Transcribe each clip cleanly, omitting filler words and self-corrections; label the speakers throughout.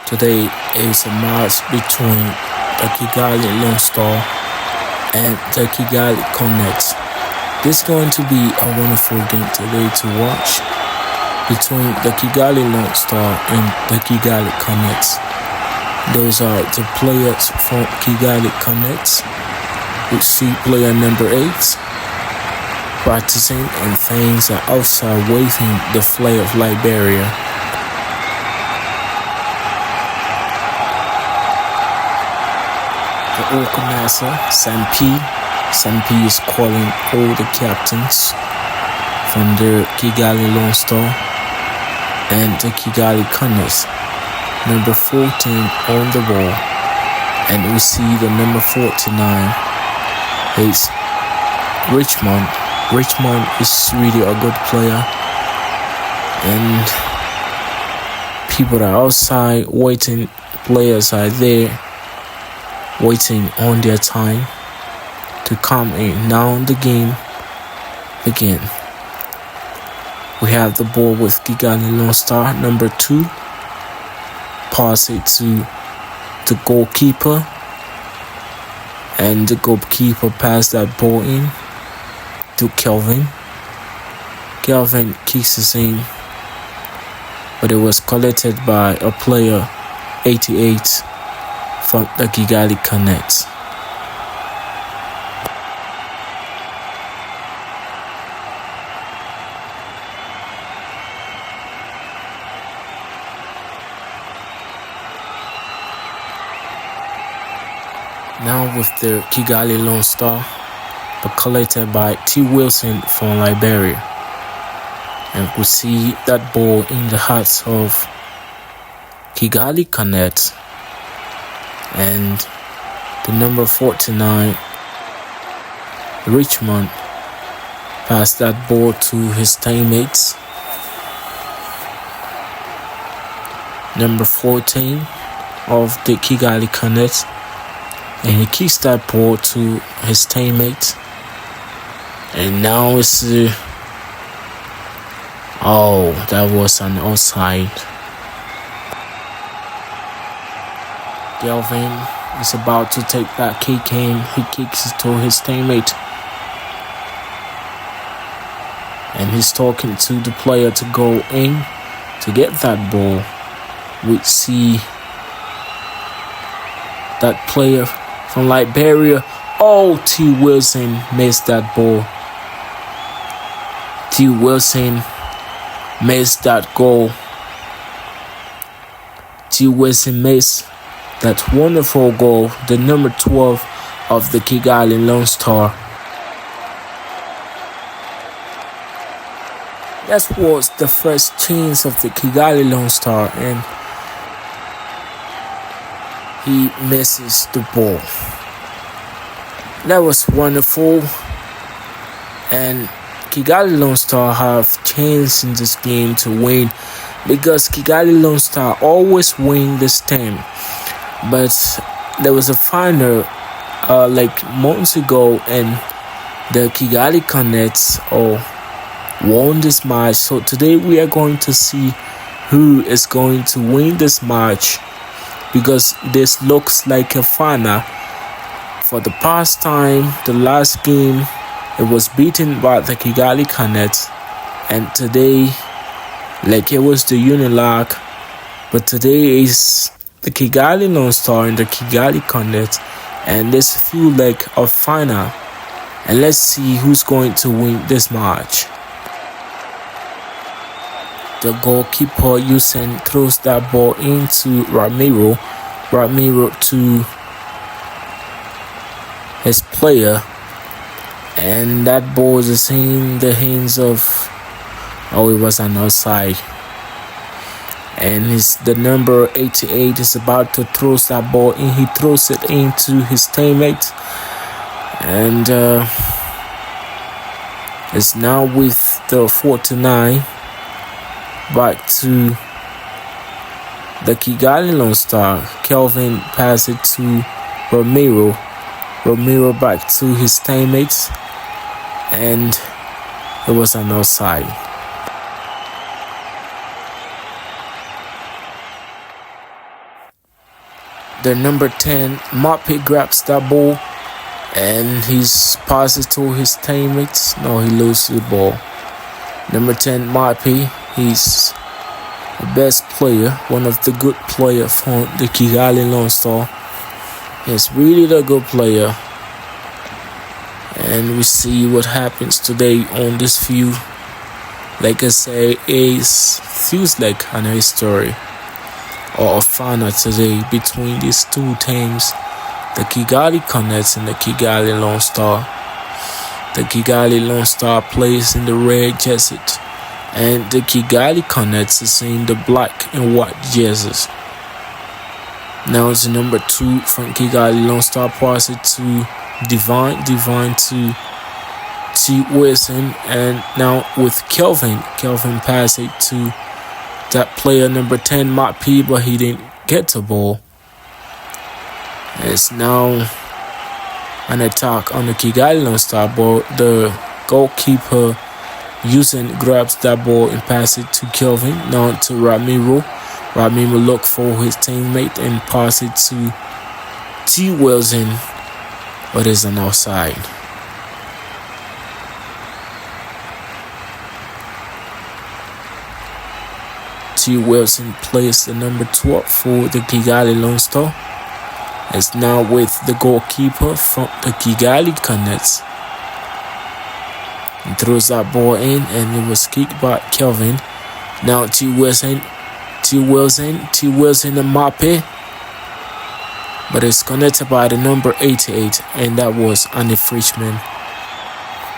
Speaker 1: Today is a match between the Kigali Lonestar and the Kigali Connect. This is going to be a wonderful game today to watch between the Kigali Lonestar and the Kigali Connect. Those are the players from Kigali Connect. We see player number 8 practicing and things are outside waving the flag of Liberia. The organizer, Sampi is calling all the captains from the Kigali Lonestar and the Kigali Connect. Number 14 on the ball, and we see the number 49 is Richmond. Richmond is really a good player, and people are outside waiting. Players are there waiting on their time to come in. Now the game begin. We have the ball with Kigali Lonestar, number 2. Pass it to the goalkeeper, and the goalkeeper passed that ball in to Kelvin. Kelvin kicks it in, but it was collected by a player 88 from the Kigali Connect. Now with the Kigali Lonestar, but collected by T. Wilson from Liberia. And we see that ball in the hearts of Kigali Connect. And the number 49, Richmond, passed that ball to his teammates. Number 14 of the Kigali Connect, and he kicks that ball to his teammates. And now it's that was an offside. Kelvin is about to take that kick in. He kicks it to his teammate, and he's talking to the player to go in to get that ball. We see that player from Liberia. T. Wilson missed that ball. T. Wilson missed that goal. T. Wilson missed that wonderful goal, the number 12 of the Kigali Lonestar. That was the first chance of the Kigali Lonestar, and he misses the ball. That was wonderful, and Kigali Lonestar have chance in this game to win, because Kigali Lonestar always win this game. But there was a final like months ago, and the Kigali Connect won this match. So today we are going to see who is going to win this match, because this looks like a final. For the past time, the last game, it was beaten by the Kigali Connect, and today, like it was the Unilag, but today is the Kigali Lonestar and the Kigali Connect, and this feel like a final. And let's see who's going to win this match. The goalkeeper Usain throws that ball into Ramiro to his player, and that ball is in the hands of it was an outside. And the number 88 is about to throw that ball in. He throws it into his teammate, and it's now with the 49 back to the Kigali Lonestar. Kelvin passes it to Ramiro. Ramiro back to his teammates, and it was an offside. the number 10 Mbappe grabs that ball and he's passes to his teammates. No, he loses the ball. Number 10 Mbappe, he's the best player, one of the good players from the Kigali Lonestar. He's really the good player. And we see what happens today on this field. Like I say, it feels like an history or a final today between these two teams, the Kigali Conneckt and the Kigali Lonestar. The Kigali Lonestar plays in the red jersey and the Kigali Conneckt is in the black and white jerseys. Now it's number 2 from Kigali Lonestar, pass it to Divine to T. Wilson, and now with Kelvin pass it to that player number 10 Mbappe, but he didn't get the ball. It's now an attack on the Kigali Lonestar, but the goalkeeper Usain grabs that ball and passes it to Kelvin, now to Ramiro. Ramiro look for his teammate and pass it to T. Wilson, but it's an offside. T. Wilson plays the number 12 for the Kigali Lonestar. It's now with the goalkeeper from the Kigali Conneckt. He throws that ball in and it was kicked by Kelvin. Now T. Wilson and Mbappe. But it's connected by the number 88, and that was an infringement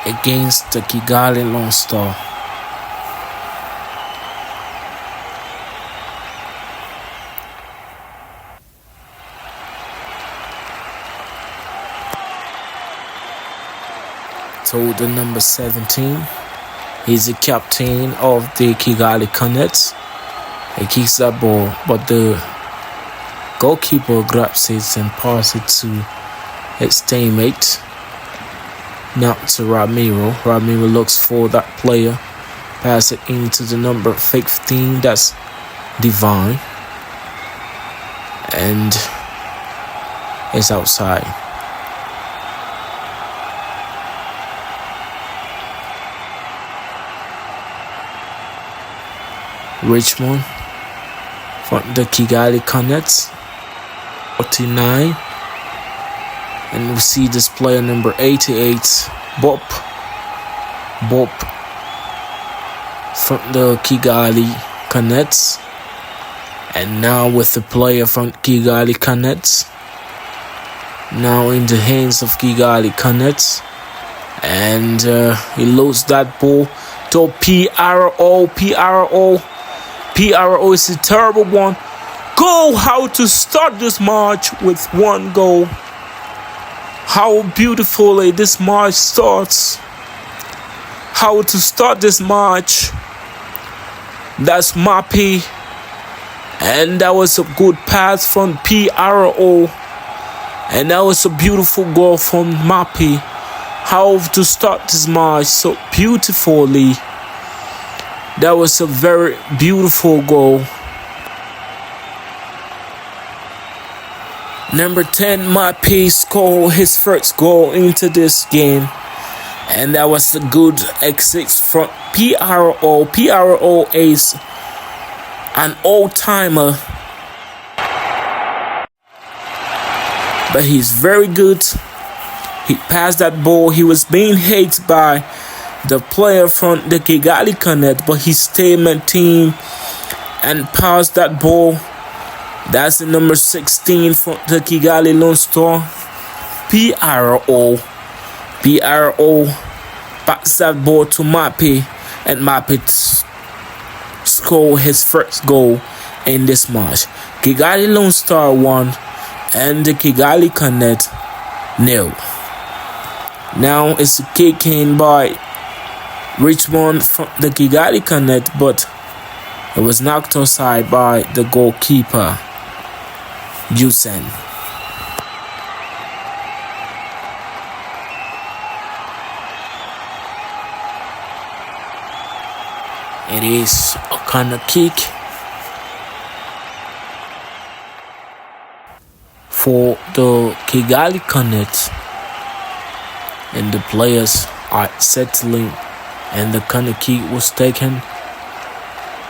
Speaker 1: against the Kigali Lonestar. So the number 17, he's the captain of the Kigali Conneckt. He kicks that ball, but the goalkeeper grabs it and passes it to his teammate. Now to Ramiro. Ramiro looks for that player. Pass it into the number 15. That's Divine. And it's outside. Richmond from the Kigali Conneckt. 49, and we see this player number 88 Bop from the Kigali Conneckt, and now with the player from Kigali Conneckt, now in the hands of Kigali Conneckt, and he loses that ball to PRO is a terrible one. How to start this match with one goal. How beautifully this match starts. How to start this match. That's Mbappe. And that was a good pass from PRO. And that was a beautiful goal from Mbappe. How to start this match so beautifully. That was a very beautiful goal. Number 10, Mbappe scored his first goal into this game. And that was a good exit from PRO. PRO is an old-timer. But he's very good. He passed that ball. He was being hit by the player from the Kigali Connect, but he stayed my team and passed that ball. That's the number 16 from the Kigali Lonestar. PRO passed that ball to Mbappe, and Mbappe scored his first goal in this match. Kigali Lonestar 1 and the Kigali Connect 0. Now it's a kick in by Richmond from the Kigali Connect, but it was knocked aside by the goalkeeper Usain. It is a corner kick. for the Kigali Connect, and the players are settling, and the corner kick was taken,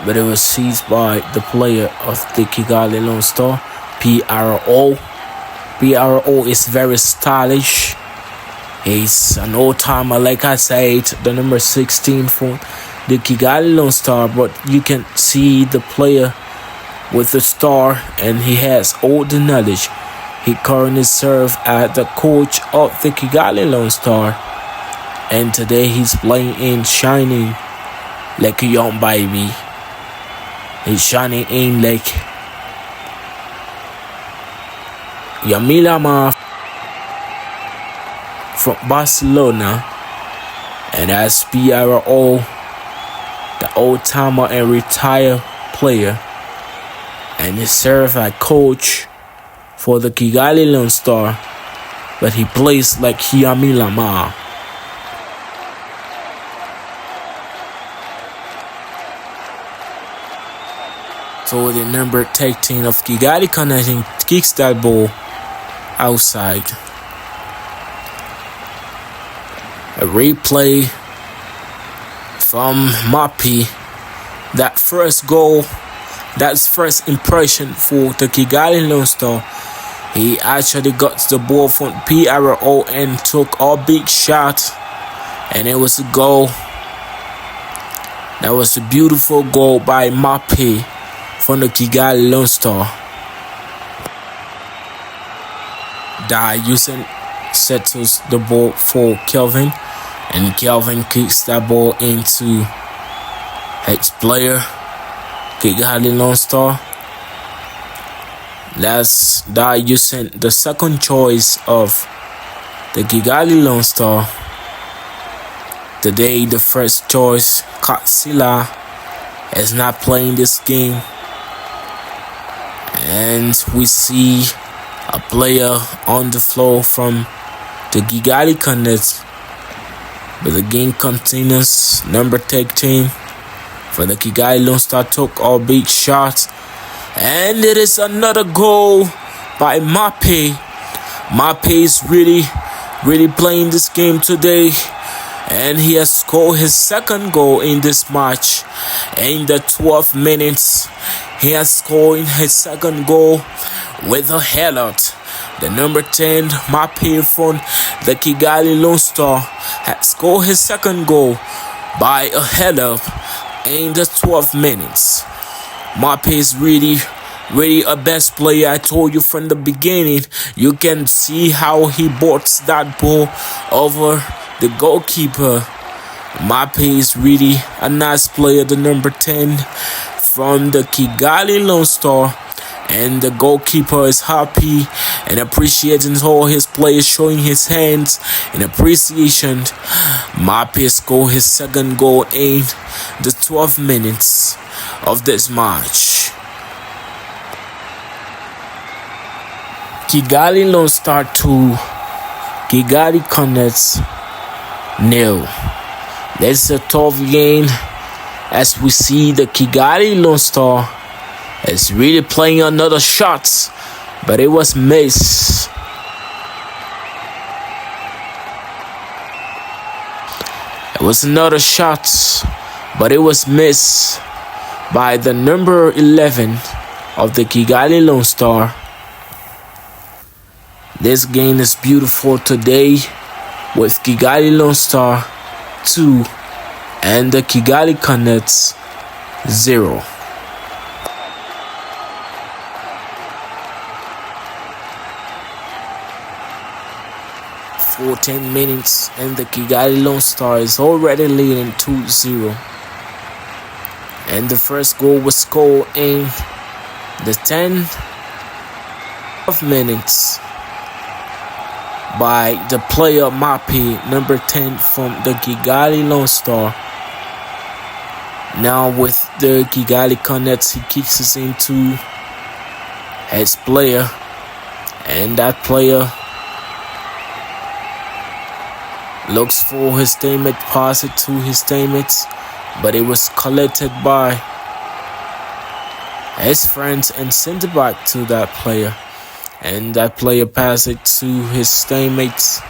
Speaker 1: but it was seized by the player of the Kigali Lonestar, PRO. PRO is very stylish. He's an old-timer, like I said, the number 16 for the Kigali Lonestar, but you can see the player with the star, and he has all the knowledge. He currently serves as the coach of the Kigali Lonestar, and today he's playing in shining like a young baby. He's shining in like Yamilama from Barcelona, and as PRO, the old-timer and retired player, and he serves as coach for the Kigali Lonestar, but he plays like Yamilama. So the number 13 of Kigali Connect kicks that ball outside. A replay from Mbappe. That first goal, that's first impression for the Kigali Lonestar. He actually got the ball from PRO and took a big shot, and it was a goal. That was a beautiful goal by Mbappe from the Kigali Lonestar. Usain settles the ball for Kelvin, and Kelvin kicks that ball into his player, Kigali Lonestar. That's Usain, the second choice of the Kigali Lonestar. Today, the first choice, Katsila, is not playing this game, and we see a player on the floor from the Kigali Connect, but the game continues. Number 13 for the Kigali Lonestar took a big shot, and it is another goal by Mbappe. Mbappe is really playing this game today, and he has scored his second goal in this match. In the 12th minutes, he has scored his second goal with a header. The number 10, Mbappe from the Kigali Lonestar, has scored his second goal by a header in the 12th minutes. Mbappe is really a best player. I told you from the beginning. You can see how he bots that ball over the goalkeeper. Mbappe is really a nice player, the number 10 from the Kigali Lonestar, and the goalkeeper is happy and appreciating all his players, showing his hands in appreciation. Mbappe scored his second goal in the 12th minutes of this match. Kigali Lonestar 2, Kigali Connect 0. That's a tough game, as we see the Kigali Lonestar is really playing another shot, but it was missed. It was another shot, but it was missed by the number 11 of the Kigali Lonestar. This game is beautiful today with Kigali Lonestar 2 and the Kigali Connect 0. 14 minutes and the Kigali Lonestar is already leading 2-0. And the first goal was scored in the 10th minutes by the player Mbappe, number 10 from the Kigali Lonestar. Now with the Kigali Connect, he kicks us into his player, and that player looks for his teammate, pass it to his teammates, but it was collected by his friends and sent it back to that player. and that player passed it to his teammates,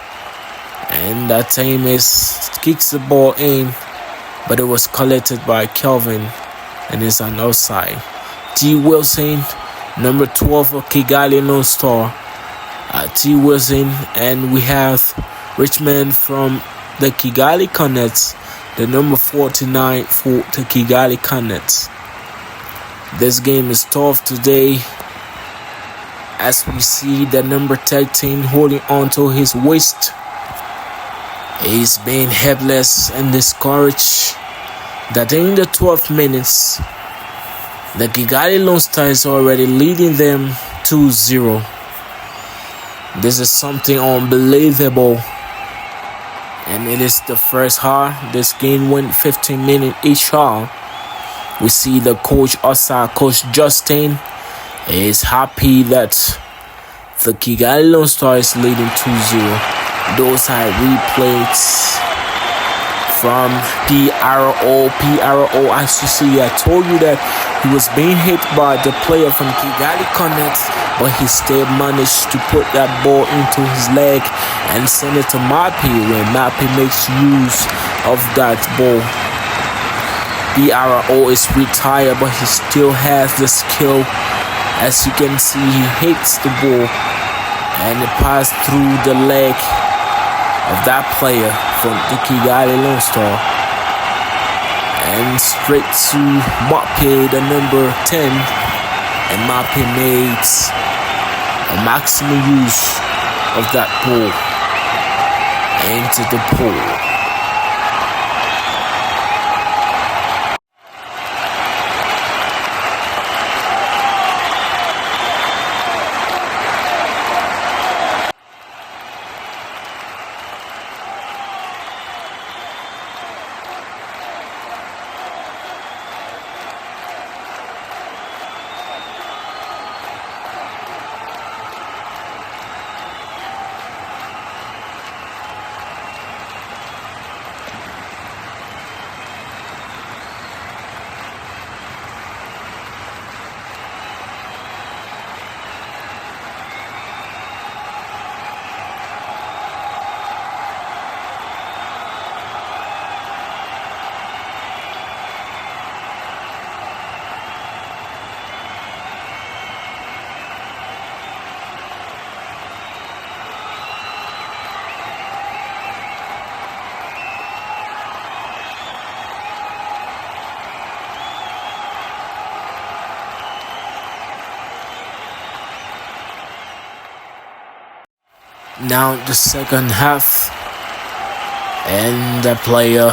Speaker 1: and that teammate kicks the ball in, but it was collected by Kelvin, and it's an offside. T. Wilson, number 12 of Kigali Lonestar. T. Wilson, and we have Richmond from the Kigali Conneckt, the number 49 for the Kigali Conneckt. This game is tough today, as we see the number 13 holding on to his waist. He's being helpless and discouraged that in the 12 minutes, the Kigali Lonestar is already leading them 2-0. This is something unbelievable. And it is the first half. This game went 15 minutes each half. We see the coach outside, Coach Justin, is happy that the Kigali Lonestar is leading 2-0. Those are replays from PRO. As you see, I told you that he was being hit by the player from Kigali Connect, but he still managed to put that ball into his leg and send it to Mbappe, when Mbappe makes use of that ball. PRO is retired, but he still has the skill. As you can see, he hits the ball and it passed through the leg of that player from the Kigali Lonestar and straight to Mbappe, the number 10, and Mbappe makes a maximum use of that ball into the pool. Now the second half, and the player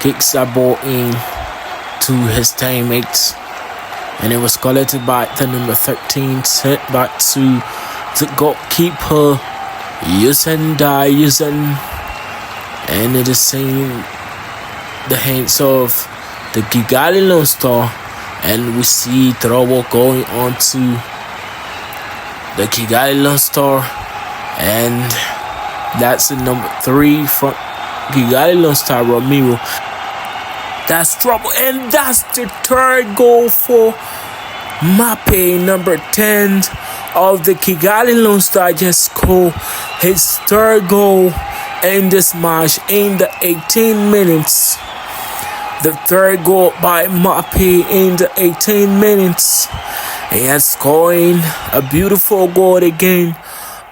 Speaker 1: kicks the ball in to his teammates, and it was collected by the number 13, sent back to the goalkeeper Yusen, and it is in the hands of the Kigali Lonestar, and we see trouble going on to the Kigali Lonestar. And that's the number 3 from Kigali Lonestar, Ramiro. That's trouble, and that's the third goal for Mbappe, number 10 of the Kigali Lonestar. Just scored his third goal in this match in the 18 minutes. The third goal by Mbappe in the 18 minutes. He is scoring a beautiful goal again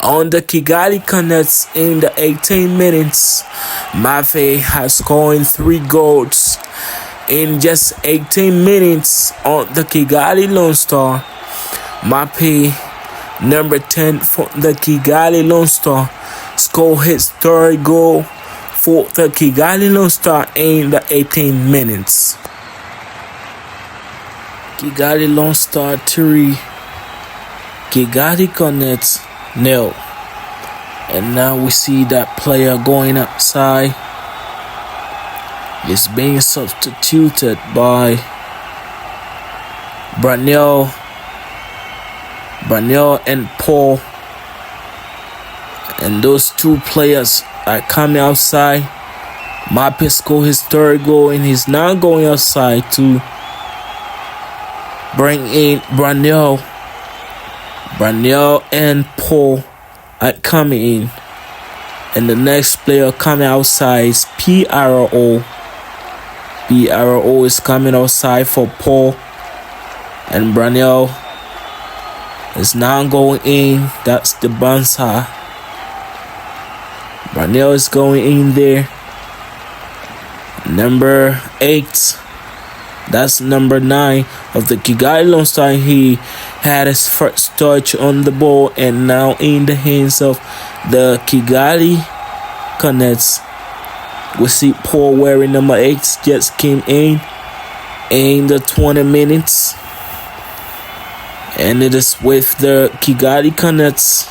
Speaker 1: on the Kigali Connect in the 18 minutes. Mbappe has scored 3 goals in just 18 minutes on the Kigali Lonestar. Mbappe, number 10 for the Kigali Lonestar, scored his third goal for the Kigali Lonestar in the 18 minutes. Kigali Lonestar 3, Kigali Connect 0. And now we see that player going outside. Is being substituted by Branel and Paul. And those 2 players are coming outside. Mbappe scored his third goal, and he's now going outside to bring in Branel Brunel and Paul are coming in. And the next player coming outside is PRO. PRO is coming outside for Paul. And Brunel is now going in. That's the bouncer. Brunel is going in there. Number 8. That's number 9 of the Kigali Lonestar. He had his first touch on the ball and now in the hands of the Kigali Conneckt. We see Paul wearing number 8 just came in the 20 minutes. And it is with the Kigali Conneckt.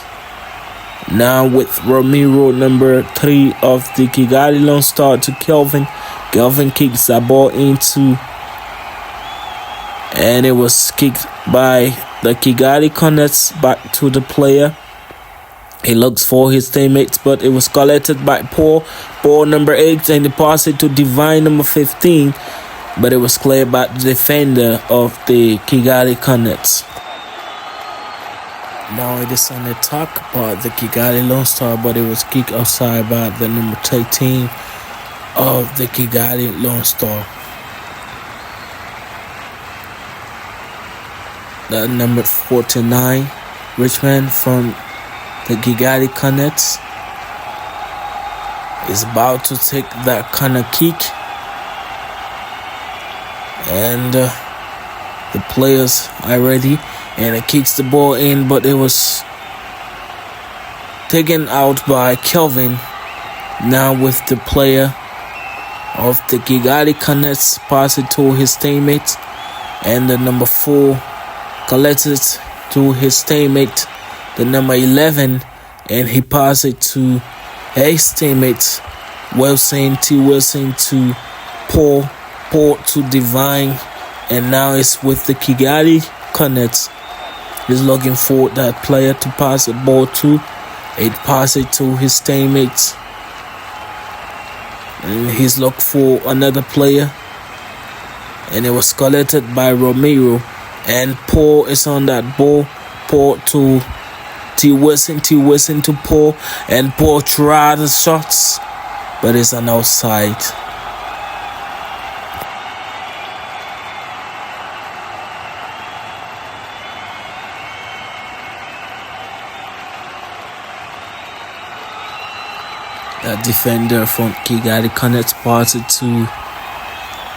Speaker 1: Now with Romero, number 3 of the Kigali Lonestar, to Kelvin. Kelvin kicks that ball into, and it was kicked by the Kigali Conneckt back to the player. He looks for his teammates, but it was collected by Paul. Paul number 8, and he passed it to Divine number 15, but it was cleared by the defender of the Kigali Conneckt. Now it is on attack by the Kigali Lonestar, but it was kicked outside by the number 13 of the Kigali Lonestar. The number 49, Richmond from the Kigali Conneckt, is about to take that corner kick, and the players are ready, and it kicks the ball in, but it was taken out by Kelvin. Now with the player of the Kigali Conneckt pass it to his teammate, and the number 4 collected to his teammate, the number 11, and he passed it to his teammate Wilson to Paul to Divine, and now it's with the Kigali Conneckt. He's looking for that player to pass the ball to. It passed it to his teammates. And he's looking for another player. And it was collected by Romero. And Paul is on that ball. Paul to T. Wilson to Paul. And Paul tried the shots, but it's an outside. That defender from Kigali Conneckt passed it to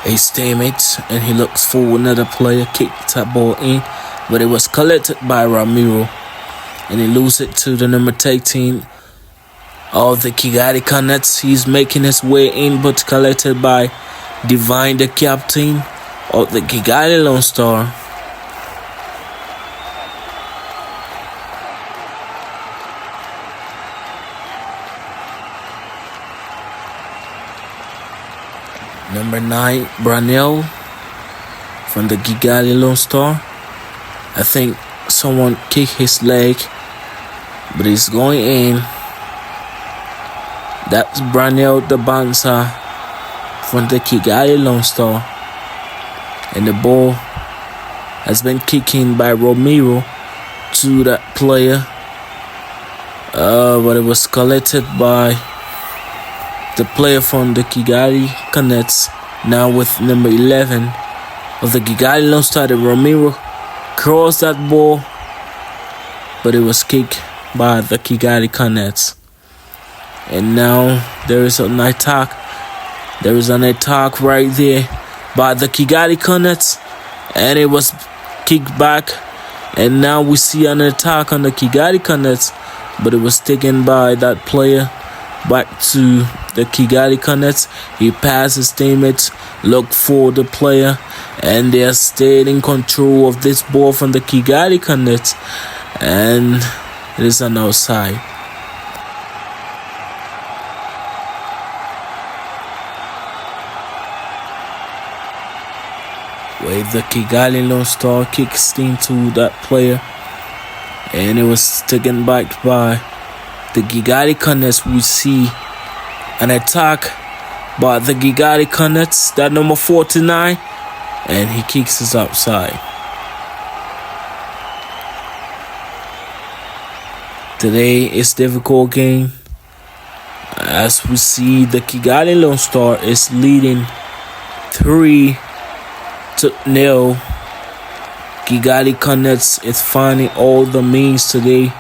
Speaker 1: his teammates, and he looks for another player, kicked that ball in, but it was collected by Ramiro, and he loses it to the number 13 of the Kigali Conneckt. He's making his way in, but collected by Divine, the captain of the Kigali Lonestar. Number 9, Brunel from the Kigali Lonestar. I think someone kicked his leg, but he's going in. That's Brunel, the bouncer from the Kigali Lonestar. And the ball has been kicking by Romero to that player. But it was collected by the player from the Kigali Conneckt. Now with number 11 of the Kigali Lonestar, Romero crossed that ball, but it was kicked by the Kigali Conneckt. And now there is an attack. There is an attack right there by the Kigali Conneckt, and it was kicked back. And now we see an attack on the Kigali Conneckt, but it was taken by that player back to the Kigali Conneckt. He passed his teammates, looked for the player, and they are staying in control of this ball from the Kigali Conneckt, and it is an outside. Where the Kigali Lonestar kicks into that player, and it was taken back by the Kigali Conneckt. We see an attack by the Kigali Conneckt, that number 49, and he kicks us outside. Today is difficult game. As we see, the Kigali Lonestar is leading 3-0. Kigali Connect is finding all the means today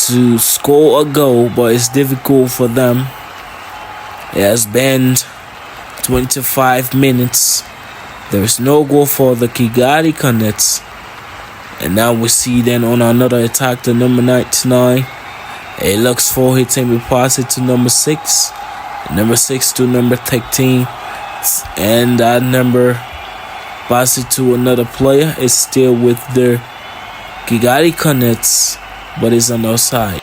Speaker 1: to score a goal, but it's difficult for them. It has been 25 minutes. There is no goal for the Kigali Connect. And now we see then on another attack, the number 99. It looks for it and we pass it to number 6. Number 6 to number 13. And that number pass it to another player. It's still with the Kigali Connect, but it's on the side.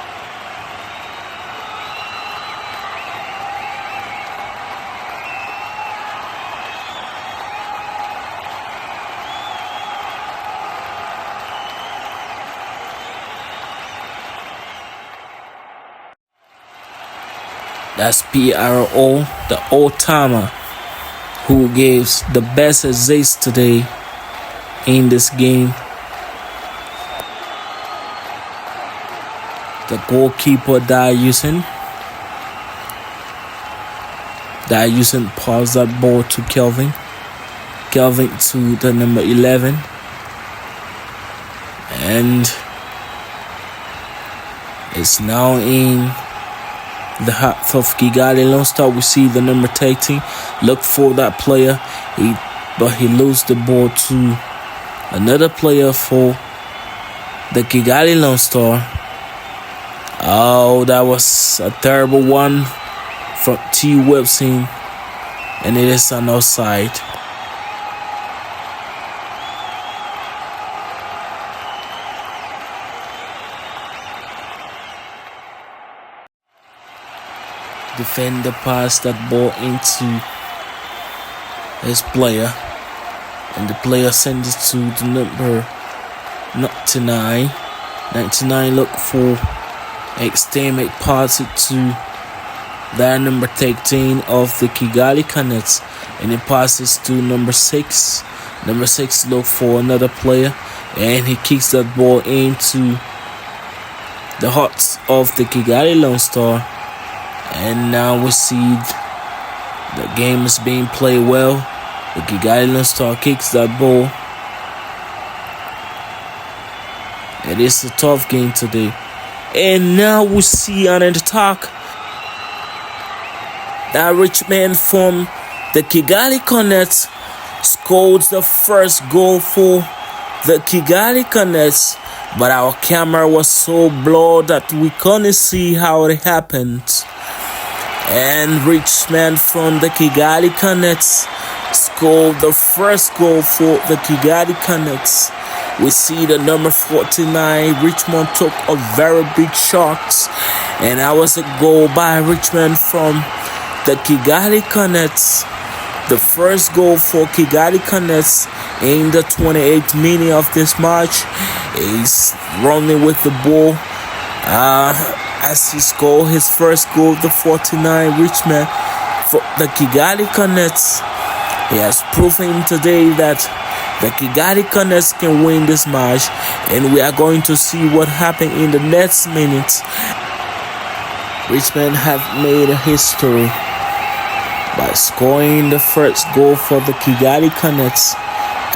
Speaker 1: That's PRO, the old-timer, who gives the best assist today in this game. The goalkeeper Dayusen passed that ball to Kelvin. Kelvin to the number 11. And it's now in the half of Kigali Lonestar. We see the number 13 look for that player, but he loses the ball to another player for the Kigali Lonestar. Oh, that was a terrible one from T. Webson, and it is an offside. Defender passed that ball into his player, and the player sends it to the number 99. 99 look for extended, pass it to that number 13 of the Kigali Connect, and it passes to number 6. Number 6 look for another player, and he kicks that ball into the hearts of the Kigali Lonestar. And now we see the game is being played well. The Kigali Lonestar kicks that ball. It is a tough game today. And now we see an attack. That rich man from the Kigali Connect scores the first goal for the Kigali Connect. But our camera was so blurred that we couldn't see how it happened. And Richman from the Kigali Connect scored the first goal for the Kigali Connect. We see the number 49, Richmond took a very big shot, and that was a goal by Richmond from the Kigali Connect. The first goal for Kigali Connect in the 28th minute of this match. He's running with the ball. As he scored his first goal, the 49 Richmond for the Kigali Connect. He has proven today that the Kigali Connect can win this match, and we are going to see what happened in the next minute. Richmond have made a history by scoring the first goal for the Kigali Connect.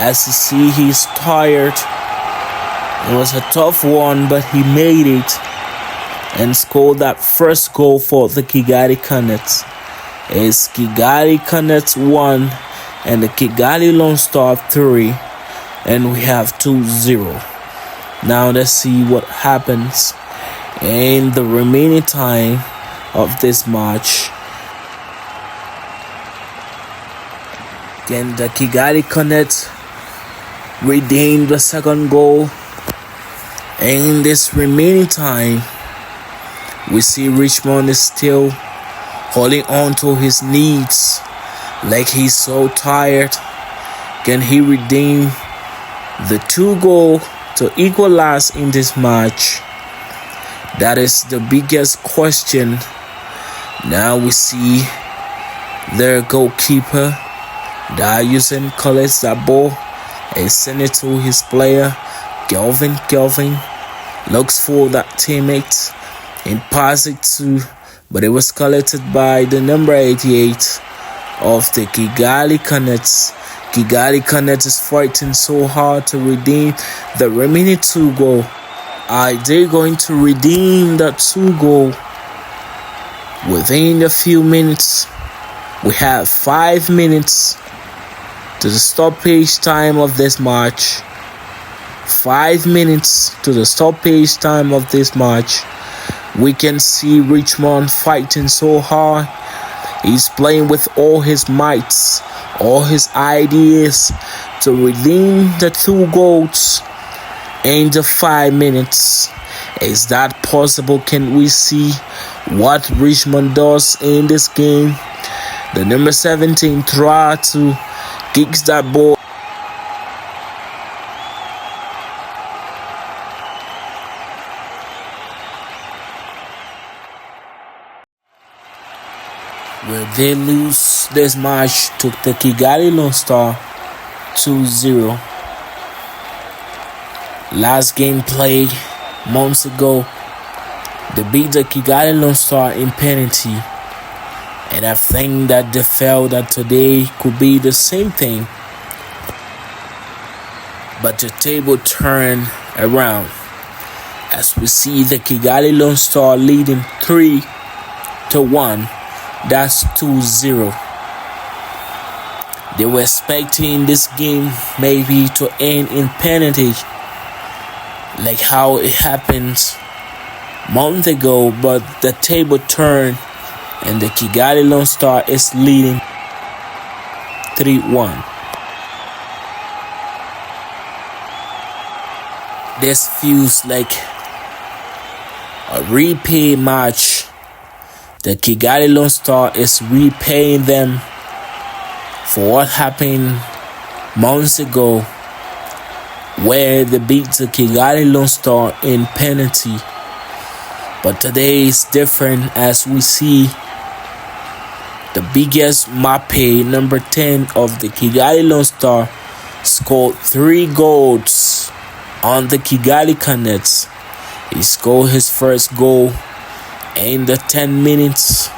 Speaker 1: As you see, he's tired. It was a tough one, but he made it and scored that first goal for the Kigali Connect. It's Kigali Connect 1 and the Kigali Lonestar 3, and we have 2-0. Now let's see what happens in the remaining time of this match. Can the Kigali Connect redeem the second goal? In this remaining time, we see Richmond is still holding on to his knees like he's so tired. Can he redeem the 2 goal to equalize in this match? That is the biggest question. Now we see their goalkeeper Dayusen collects that ball and sends it to his player Kelvin. Kelvin looks for that teammate and pass it to, but it was collected by the number 88 of the Kigali Conneckt. Kigali Conneckt is fighting so hard to redeem the remaining 2 goal. Are they going to redeem that 2 goal within a few minutes? We have 5 minutes to the stoppage time of this match. 5 minutes to the stoppage time of this match. We can see Richmond fighting so hard. He's playing with all his mights, all his ideas to redeem the 2 goals in the 5 minutes. Is that possible? Can we see what Richmond does in this game? The number 17 tried to kick that ball. Will they lose this match to the Kigali Lonestar 2-0? Last game played months ago, they beat the Kigali Lonestar in penalty. And I think that they felt that today could be the same thing. But the table turned around as we see the Kigali Lonestar leading 3-1. That's 2-0. They were expecting this game maybe to end in penalty, like how it happened months ago, but the table turned and the Kigali Lonestar is leading 3-1. This feels like a replay match. The Kigali Lonestar is repaying them for what happened months ago, where they beat the Kigali Lonestar in penalty. But today is different as we see the biggest Mbappe, number 10 of the Kigali Lonestar, scored 3 goals on the Kigali Conneckt. He scored his first goal in the 10 minutes,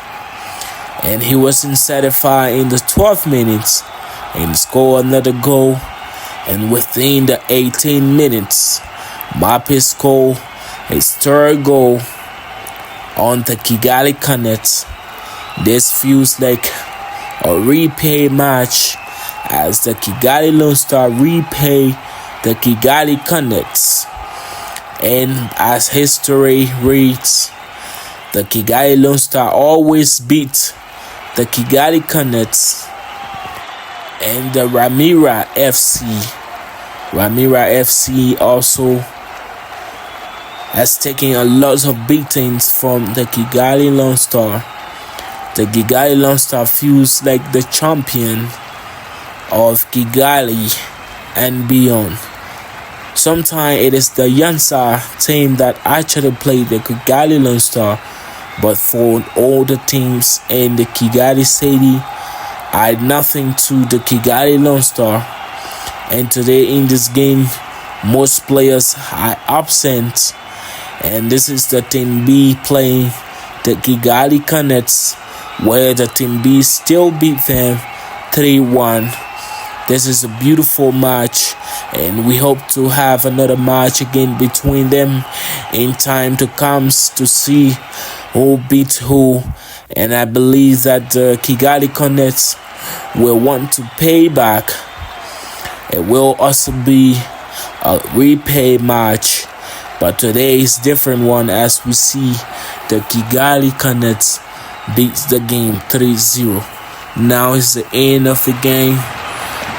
Speaker 1: and he wasn't satisfied in the 12 minutes and scored another goal. And within the 18 minutes, Mbappe scored his 3rd goal on the Kigali Connect. This feels like a replay match as the Kigali Lonestar repay the Kigali Connect. And as history reads, the Kigali Lonestar always beat the Kigali Connect. And the Ramira FC also has taken a lot of beatings from the Kigali Lonestar. The Kigali Lonestar feels like the champion of Kigali and beyond. Sometimes it is the Yansa team that actually play the Kigali Lonestar, but for all the teams in the Kigali Stadium add nothing to the Kigali Lonestar. And today in this game, most players are absent, and this is the team B playing the Kigali Conneckt, where the team B still beat them 3-1. This is a beautiful match, and we hope to have another match again between them in time to come to see who beat who. And I believe that the Kigali Connect will want to pay back. It will also be a repay match, but today is different one as we see the Kigali Connect beats the game 3-0. Now is the end of the game.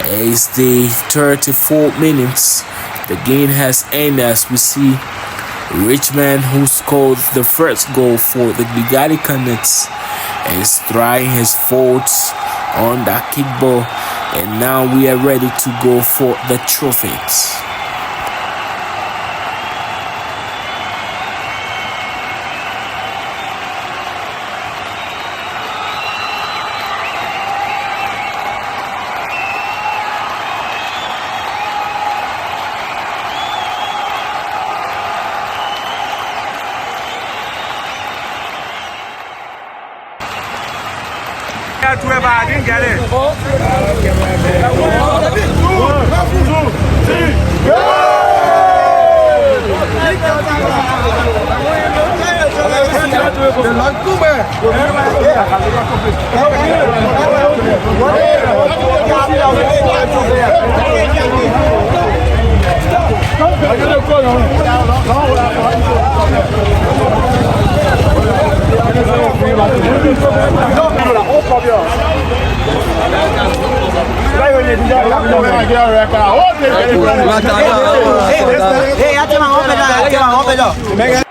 Speaker 1: It's the 34 minutes. The game has ended as we see Richmond, who scored the first goal for the Kigali Connect, is trying his faults on that kickball, and now we are ready to go for the trophies.
Speaker 2: got 12, I didn't get it.
Speaker 3: Hey,